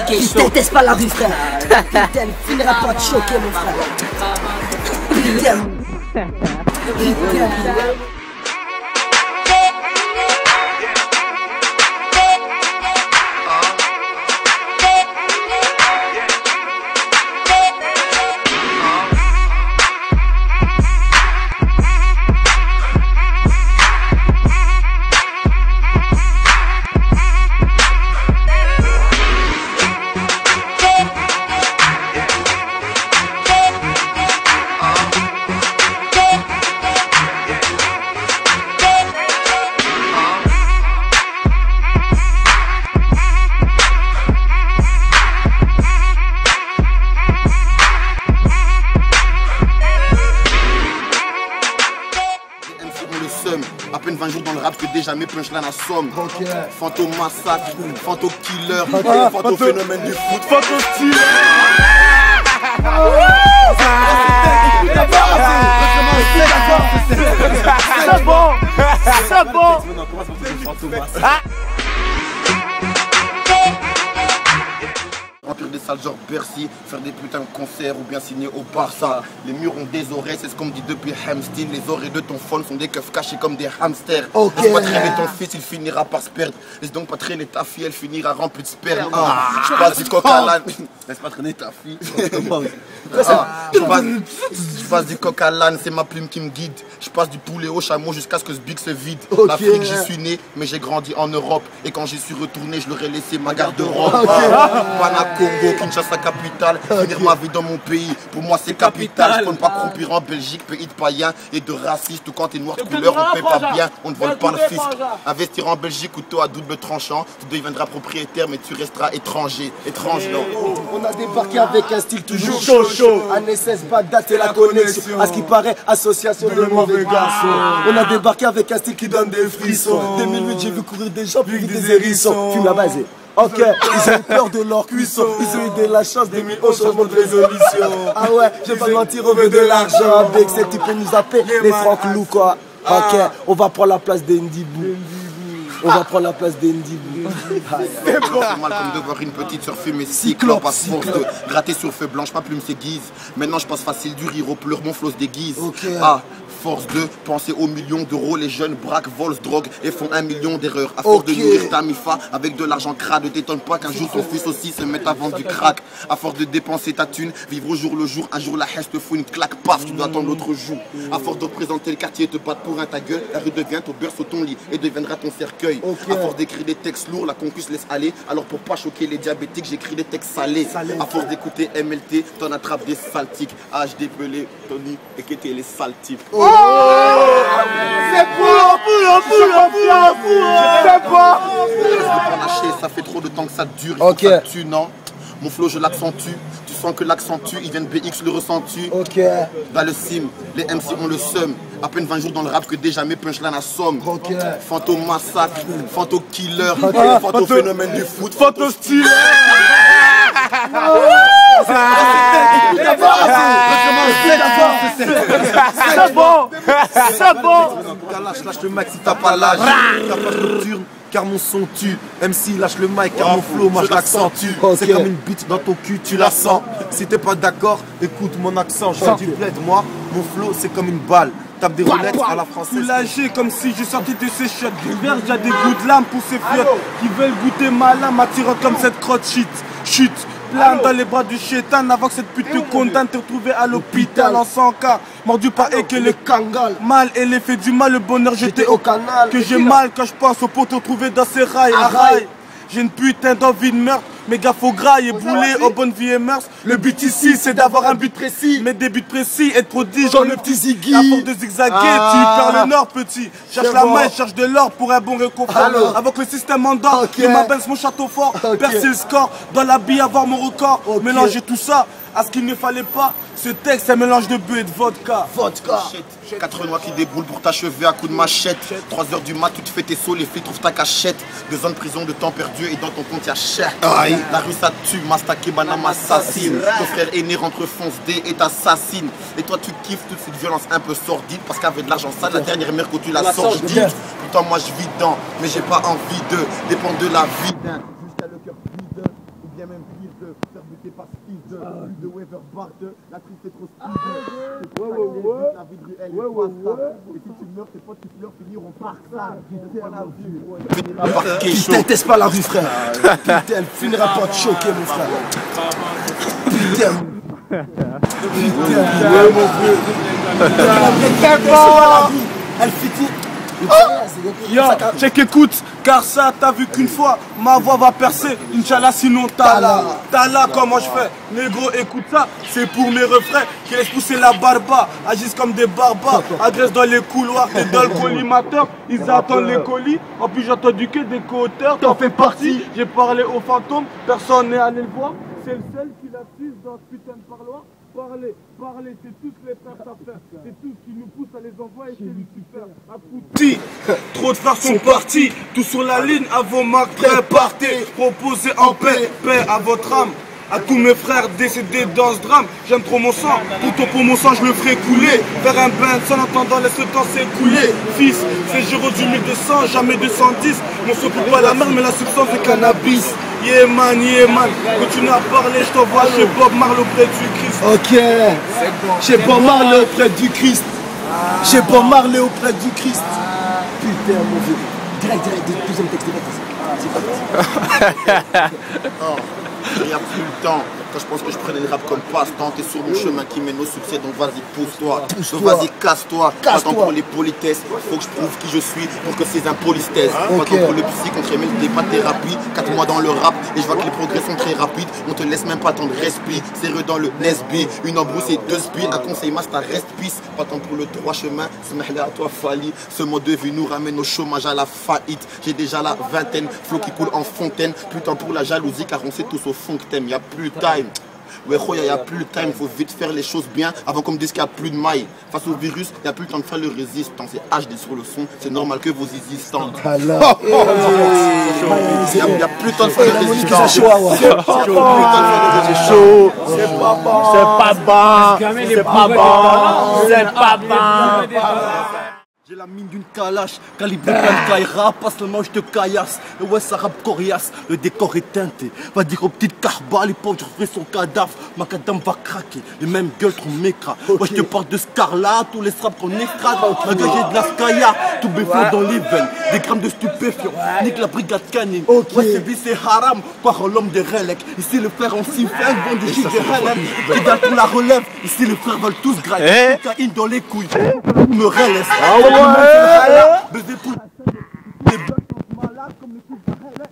Je déteste pas la rue, frère. Putain, finira pas de choquer, mon frère. Putain. À peine 20 jours dans le rap, que déjà mes punchlines assomment. Fantôme massacre, fantôme killer, fantôme phénomène du foot, fantôme style. C'est bon, c'est bon. Remplir des salles genre Bercy, faire des putains de concerts ou bien signer au Barça. Les murs ont des oreilles, c'est ce qu'on me dit depuis Hamstein. Les oreilles de ton phone sont des keufs cachés comme des hamsters. Laisse pas traîner ton fils, il finira par se perdre. Laisse donc pas traîner ta fille, elle finira remplie de sperme. Je passe du coq à l'âne. Laisse pas traîner ta fille. Je passe du coq à l'âne, c'est ma plume qui me guide. Je passe du poulet au chameau jusqu'à ce que ce big se vide. L'Afrique, j'y suis né, mais j'ai grandi en Europe. Et quand j'y suis retourné, je leur ai laissé ma garde-robe. Congo, Kinshasa capitale, finir ma vie dans mon pays, pour moi c'est capital. Je ne pas croupir en Belgique, pays de païens et de racistes. Ou quand t'es noir de couleur, on paie pas bien, on ne vole pas le fisc. Investir en Belgique, couteau à double tranchant, tu deviendras propriétaire mais tu resteras étranger. Étrange non. On a débarqué avec un style toujours chaud. Année 16, Bagdad et la connexion. À ce qui paraît, association de mauvais garçons. On a débarqué avec un style qui donne des frissons. 2008, j'ai vu courir des gens plus vite des hérissons. Fume la base. Ok, ils ont peur de leur cuisson. Ils ont eu de la chance des millions au changement de résolution. Ah ouais, je vais pas mentir, on veut de l'argent. Avec cette type nous appeler les Franck Lou quoi. Ok, on va prendre la place d'Endibou. On va prendre la place d'Endibou. C'est bon. C'est mal comme de voir une petite sur fumer cyclope à force de gratter sur feu blanche, ma plume s'aiguise. Maintenant je passe facile du rire au pleurs, mon flow se déguise. Ah, force de penser aux millions d'euros, les jeunes braquent, volent, se droguent et font 1 million d'erreurs. À force de nourrir ta mifa avec de l'argent crade, ne t'étonne pas qu'un jour ton fils aussi se mette à vendre du crack. À force de dépenser ta thune, vivre au jour le jour, un jour la haine te fout une claque, paf, tu dois attendre l'autre jour. À force de représenter le quartier et te battre pour un ta gueule, la rue devient ton berceau, ton lit et deviendra ton cercueil. À force d'écrire des textes lourds, la concu laisse aller. Alors pour pas choquer les diabétiques, j'écris des textes salés. À force d'écouter MLT, t'en attrapes des sales tics. HD Pelé, Tony et qui étaient les sales types. C'est pas lâcher, ça fait trop de temps que ça dure. Il faut que ça tue, non? Mon flow, je l'accentue. Tu sens que l'accent tue, ils viennent BX, le ressens-tu? Dans le sim, les MC ont le seum. À peine 20 jours dans le rap que déjà mes punchlines assomment. Fantôme massacre, fantôme killer, fantôme phénomène du foot, fantôme style. C'est bon, c'est bon. Lâche le mic si t'as pas l'âge. T'as pas de nocturne car mon son tue. MC lâche le mic car mon flow moi je l'accentue. C'est comme une bite dans ton cul, tu la sens. Si t'es pas d'accord, écoute mon accent. Je viens du bled, moi, mon flow c'est comme une balle. Tape des roulettes à la française. Soulagé comme si je sortais de ces shots. L'hiver, j'ai des goûts de lame pour ces fiottes qui veulent goûter ma lame, attirant comme cette crotte chute. Plane dans les bras du chétan avant que cette pute te condamne, te retrouver à l'hôpital en 100 cas, mordu par et que le kangal. Mal et l'effet du mal, le bonheur j'étais au canal. Que j'ai mal quand je pense au pot retrouvé dans ces rails. J'ai une putain d'envie de meurtre, mes gars faut graille et bouler aux bonnes vies et mœurs. Le but ici c'est d'avoir un but précis, mais des buts précis, être prodige dans le petit Ziggy. À force de zigzaguer, tu perds le nord petit. Cherche la main, cherche de l'or pour un bon réconfort. Avant que le système endort, je m'abaisse mon château fort, percer le score, dans la bille avoir mon record. Mélanger tout ça à ce qu'il ne fallait pas. Ce texte c'est un mélange de bœuf et de vodka. 4 noirs qui déboulent pour t'achever à coups de machette. 3 h du mat, tu te fais tes sauts, les flics trouvent ta cachette. 2 ans de prison, de temps perdu et dans ton compte y'a cher. La rue ça tue, Mastake Banam assassine. Ton frère aîné rentre fonce D et t'assassine. Et toi tu kiffes toute cette violence un peu sordide. Parce qu'avec de l'argent sale, la dernière mère que tu la sors, je dis. Putain moi je vis dedans, mais j'ai pas envie de dépendre de la vie d'un. Jusqu'à le cœur vide. bien même pire de faire buter par speed de Weaver Bart, la triste est trop speed. La vie de elle est pas ça. Et si tu meurs, tes potes qui pleurent finiront par ça. Putain, t'es pas la rue, frère. Putain, elle finira pas de choquer, mon frère. Putain. Ouais, mon vieux. Elle finit. Yo, check, écoute, car ça t'as vu qu'une fois, ma voix va percer, Inch'Allah sinon Tala, comment je fais? Négro, écoute ça, c'est pour mes refrains qui laissent pousser la barba, agissent comme des barbares, agressent dans les couloirs, t'es dans le collimateur, ils attendent les colis, en plus j'ai entendu que des co-auteurs, t'en fais partie, j'ai parlé aux fantômes, personne n'est allé le voir, c'est le seul qui l'assise dans ce putain de parloir. Parler, c'est tous les frères à faire. C'est tous qui nous poussent à les envoyer chez Lucifer. Abouti, trop de frères sont partis. Tout sur la ligne, à vos marques, partez. Proposez en paix, paix à votre âme. À tous mes frères décédés dans ce drame, j'aime trop mon sang, tout pour mon sang je le ferai couler. Faire un bain sans attendant laisse le temps s'écouler. Fils, c'est Géro du 1200, jamais 210. On se coupe pas la mer mais la substance est cannabis. Yeah man, continue à parler, je t'envoie chez Bob Marley auprès du Christ. Ok, chez Bob Marley auprès du Christ. Chez Bob Marley auprès du Christ. Putain, mon vieux. Direct, deuxième texte direct. Il n'y a plus le temps. Quand je pense que je prenais le rap comme passe-temps, t'es sur mon chemin qui mène au succès, donc vas-y, pousse-toi. Vas-y, casse-toi. Pas tant pour les politesses, faut que je prouve qui je suis pour que ces impolices taisent. Pas tant pour le psy, contre Emile, t'es pas thérapie. 4 mois dans le rap, et je vois que les progrès sont très rapides. On te laisse même pas tant de respire. Serré dans le Nesby, une embrousse et 2 spies. Un conseil master reste peace. Pas tant pour le droit chemin, ce à toi Fali. Ce mode de vie nous ramène au chômage, à la faillite. J'ai déjà la vingtaine, flot qui coule en fontaine. Putain pour la jalousie, car on sait tous au fond que t'aimes. Y'a plus de time. Ouais, y a plus le time, faut vite faire les choses bien avant qu'on me dise qu'il n'y a plus de maille. Face au virus, il n'y a plus le temps de faire le résistant. C'est HD sur le son, c'est normal que vos existants. Il n'y a plus le temps de faire le résistant. C'est chaud. C'est pas bon. J'ai la mine d'une calache, calibre de Kaira, pas seulement je te caillasse. Le West arabe coriace, le décor est teinté. Va dire aux petites Karba, les pauvres, je ferai son cadavre. Ma cadam va craquer, les mêmes gueules trop mécra. Moi je te parle de Scarlat, tous les straps qu'on écrase. Engagé de la Skaya, tout béflot dans les veines. Des grammes de stupéfiants, nique la brigade canine. Ouais, c'est vie, c'est haram, croire en l'homme des reliques. Ici le frère en siffle, bon du chic des relèves. Qui donne pour la relève, ici les frères veulent tous grailler. Cocaïne dans les couilles, me relaisse. Baiser pour les blocs sont malades comme les coups de Hayek.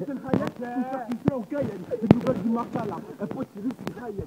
C'est le Hayek, tout ça qui fait au Cayenne. Les nouvelles du Marcala, un pote qui risque du Hayek.